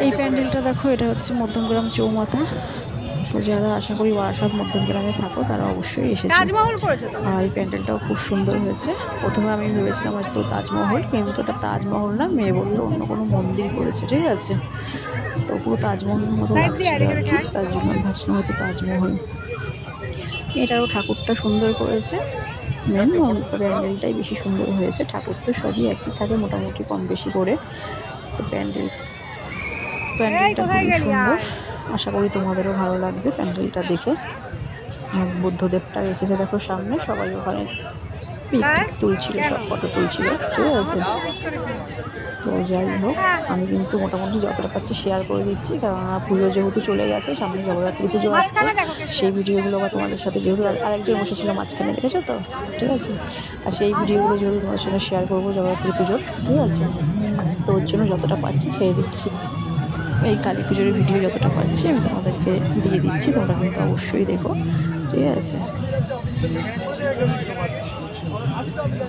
এই প্যান্ডেলটা দেখো, এটা হচ্ছে মধ্যমগ্রাম চৌমাথা। তো যারা আশা করি বারাসাত মধ্যমগ্রামে থাকো তারা অবশ্যই এসেছে। আর এই প্যান্ডেলটাও খুব সুন্দর হয়েছে। প্রথমে আমি ভেবেছিলাম হয়তো তাজমহল, কিন্তু ওটা তাজমহল না, মেয়ে বললো অন্য কোনো মন্দির করেছে, ঠিক আছে। তো পুরো তাজমহলের মতো লাগছিল আর কি, তার জন্য আমি ভাবছিলাম হয়তো তাজমহল। এটারও ঠাকুরটা সুন্দর করেছে, মেন প্যান্ডেলটাই বেশি সুন্দর হয়েছে। ঠাকুর তো সবই একই থাকে মোটামুটি কম বেশি করে। তো প্যান্ডেলটা খুবই সুন্দর। আশা করি তোমাদেরও ভালো লাগবে প্যান্ডেলটা দেখে। বুদ্ধদেবটা রেখেছে দেখো সামনে, সবাই ওখানে পিক তুলছিল, সব ফটো তুলছিল, ঠিক আছে। তো যাই হোক, আমি কিন্তু মোটামুটি যতটা পাচ্ছি শেয়ার করে দিচ্ছি, কেননা পুজো যেহেতু চলে গেছে, সামনে জগদ্ধাত্রী পুজো আসছে, সেই ভিডিওগুলো বা তোমাদের সাথে যেহেতু আরেকজন বসেছিল মাঝখানে, দেখেছো তো, ঠিক আছে। আর সেই ভিডিওগুলো যেহেতু তোমাদের সঙ্গে শেয়ার করবো জগদ্ধাত্রী পুজোর, ঠিক আছে। তো ওর জন্য যতটা পাচ্ছি ছেড়ে দিচ্ছি। এই কালী পুজোর ভিডিও যতটা পাচ্ছি আমি তোমাদেরকে দিয়ে দিচ্ছি, তোমরা কিন্তু অবশ্যই দেখো, ঠিক আছে।